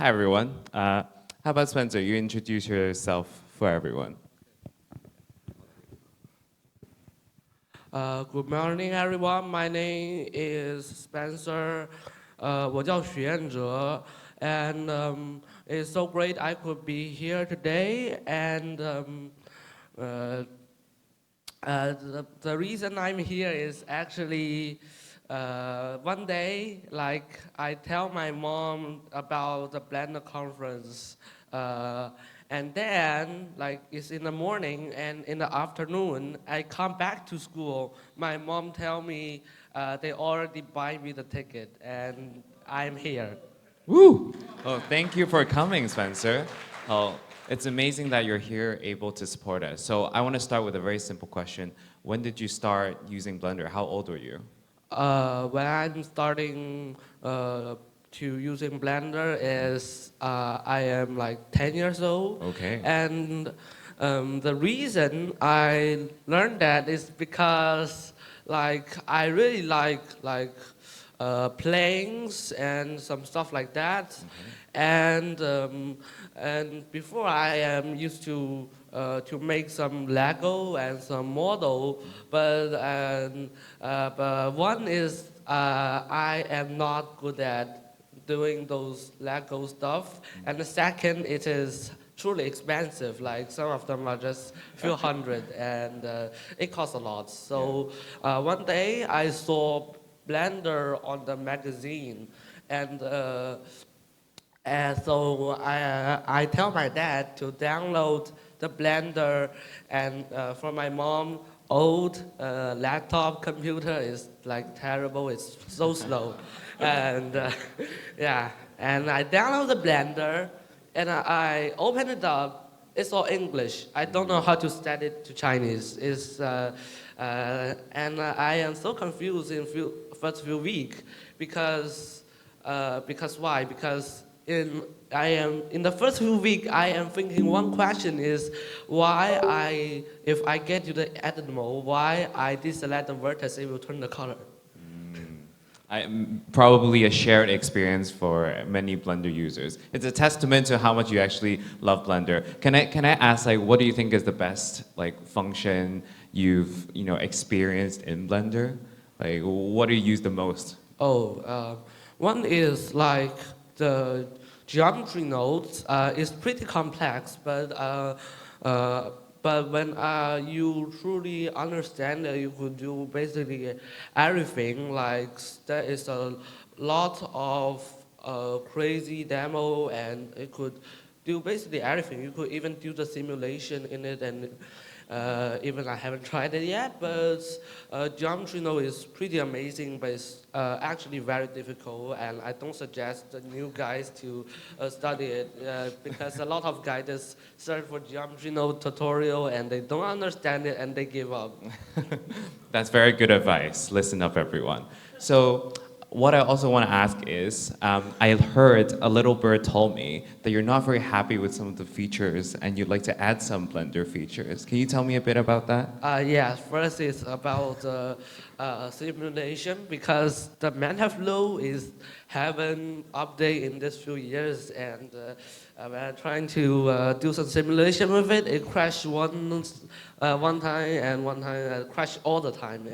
Hi, everyone. How about Spencer? You introduce yourself for everyone. Good morning, everyone. My name is Spencer. 我叫许彥喆, and it's so great I could be here today. And the reason I'm here is actually one day, like I tell my mom about the Blender conference. And then, like, it's in the morning, and in the afternoon, I come back to school. My mom tell me they already buy me the ticket, and I'm here. Woo! Oh, thank you for coming, Spencer. Oh, it's amazing that you're here able to support us. So I want to start with a very simple question. When did you start using Blender? How old were you? When I'm starting to using Blender is I am like 10 years old. Okay. And the reason I learned that is because like I really like planes and some stuff like that. And before I am used to make some Lego and some model, but one is I am not good at doing those Lego stuff, and the second, it is truly expensive. Like some of them are just few hundred, and it costs a lot. So one day I saw Blender on the magazine, and so I tell my dad to download the Blender, and for my mom, old laptop computer is like terrible, it's so slow. And yeah, and I download the Blender, and I open it up, it's all English. I don't know how to set it to Chinese. And I am so confused in first few weeks because why? Because in the first few weeks, I am thinking one question is why if I get to the edit mode, why I deselect the vertex, it will turn the color. Probably a shared experience for many Blender users. It's a testament to how much you actually love Blender. Can I ask, like, what do you think is the best function you've experienced in Blender? Like, what do you use the most? One is like the geometry nodes is pretty complex, but when you truly understand that you could do basically everything, like there is a lot of crazy demo, and it could do basically everything. You could even do the simulation in it, and even I haven't tried it yet, but geometry node is pretty amazing, but it's actually very difficult, and I don't suggest the new guys to study it because a lot of guys just search for geometry node tutorial and they don't understand it and they give up. That's very good advice. Listen up, everyone. So what I also want to ask is, I heard a little bird told me that you're not very happy with some of the features and you'd like to add some Blender features. Can you tell me a bit about that? Yes, first is about simulation, because the MetaFlow haven't updated in this few years, and when I'm trying to do some simulation with it, it crashed one time, and one time crashed all the time,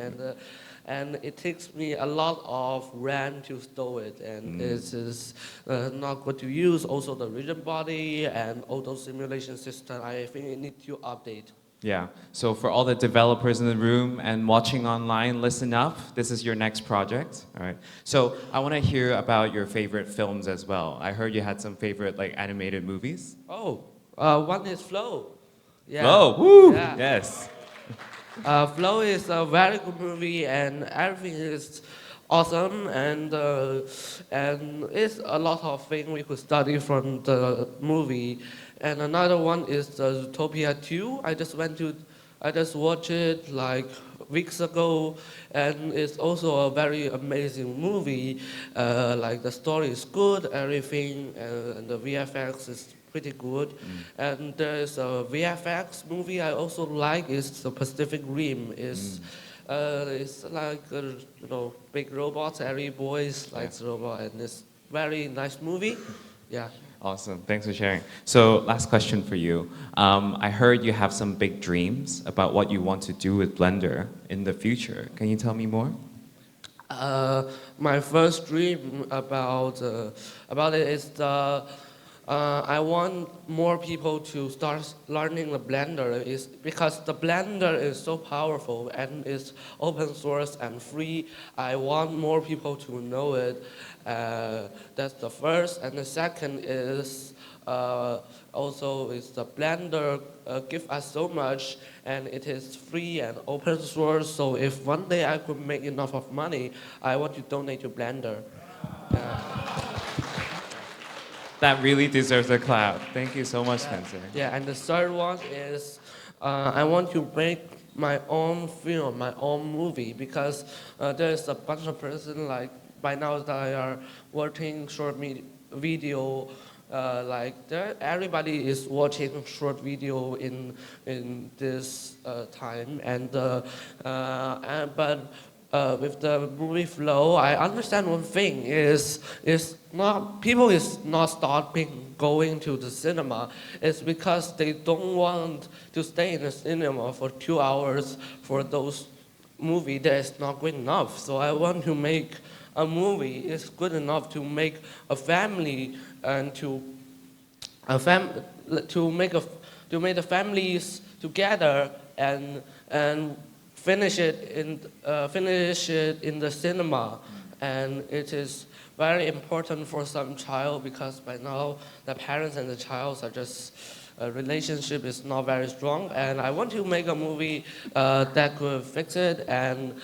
and it takes me a lot of RAM to store it, and it is not good to use. Also the region body and auto simulation system, I think it needs to update. Yeah, so for all the developers in the room and watching online, listen up. This is your next project, all right? So I want to hear about your favorite films as well. I heard you had some favorite animated movies. One is Flow. Yeah. Flow, woo, yeah. Yes. Flow is a very good movie, and everything is awesome, and it's a lot of things we could study from the movie. And another one is the Zootopia 2. I just watched it like weeks ago, and it's also a very amazing movie. Like the story is good, everything, and the VFX is pretty good. And there's a VFX movie I also like, is the Pacific Rim. It's like big robots, every boys likes robot, and it's very nice movie. Yeah. Awesome. Thanks for sharing. So, last question for you. I heard you have some big dreams about what you want to do with Blender in the future. Can you tell me more? My first dream about it is I want more people to start learning the Blender is because the Blender is so powerful and it's open source and free. I want more people to know it. That's the first, and the second is also is the Blender give us so much, and it is free and open source. So if one day I could make enough of money, I want to donate to Blender. That really deserves a clap. Thank you so much, Spencer. Yeah, and the third one is I want to make my own film, my own movie, because there's a bunch of person like by now that are watching short video. Everybody is watching short video in this time, but with the movie flow, I understand one thing is not people is not stopping going to the cinema. It's because they don't want to stay in the cinema for 2 hours for those movie that is not good enough. So I want to make a movie is good enough to make a family and to make the families together and finish it in the cinema. And it is very important for some child because by now the parents and the child are just relationship is not very strong, and I want to make a movie that could fix it, and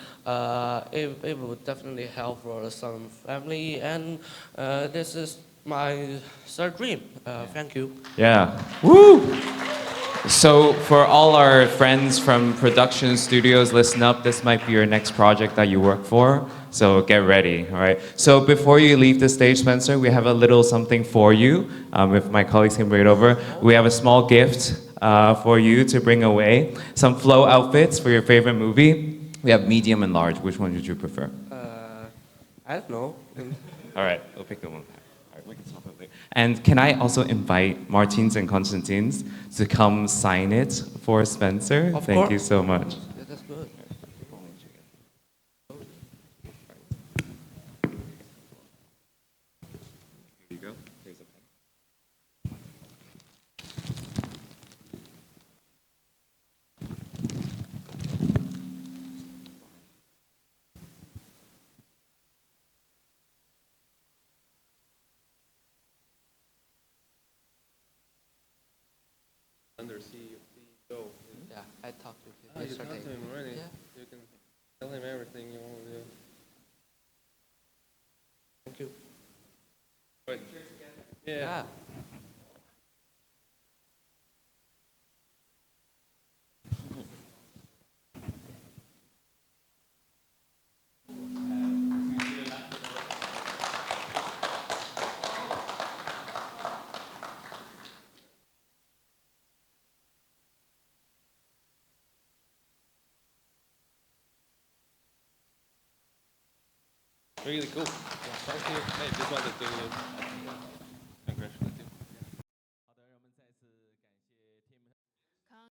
it would definitely help for some family, and this is my third dream. Thank you. Yeah. Woo! So for all our friends from production studios, listen up. This might be your next project that you work for. So get ready, all right? So before you leave the stage, Spencer, we have a little something for you. If my colleagues can bring it over. We have a small gift for you to bring away. Some flow outfits for your favorite movie. We have medium and large. Which one would you prefer? I don't know. All right, we'll pick the one. All right, we can swap it later. And can I also invite Mārtiņš and Konstantins to come sign it for Spencer? Of Thank course. you so much. Yeah, that's good. Here you go. Here's a pen. Under CEO. Yeah, I talked to him Oh, you yesterday. talked to him already? Yeah. You can tell him everything you want to do. Thank you. Wait. Yeah. Yeah. Really cool. Thank you. Hey, just wanted to